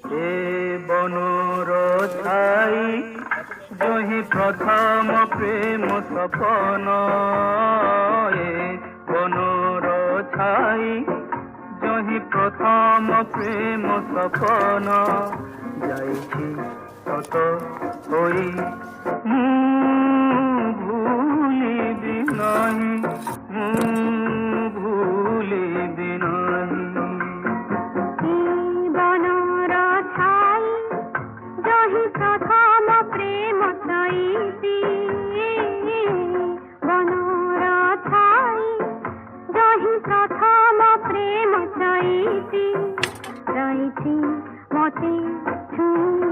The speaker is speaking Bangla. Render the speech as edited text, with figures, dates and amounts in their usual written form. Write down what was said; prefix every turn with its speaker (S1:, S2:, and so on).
S1: এ বনর ছাই যহি প্রথম প্রেম সপন, এ বনর ছাই যহি প্রথম প্রেম সপন, যাইছি কত হই ভুলিবি নাহি, ভুলিবি নাহি।
S2: বনর ছাই যহি প্রথম প্রেম সইতি, বনর ছাই যহি প্রথম প্রেম সইতি, যাইছি মতে ছুঁ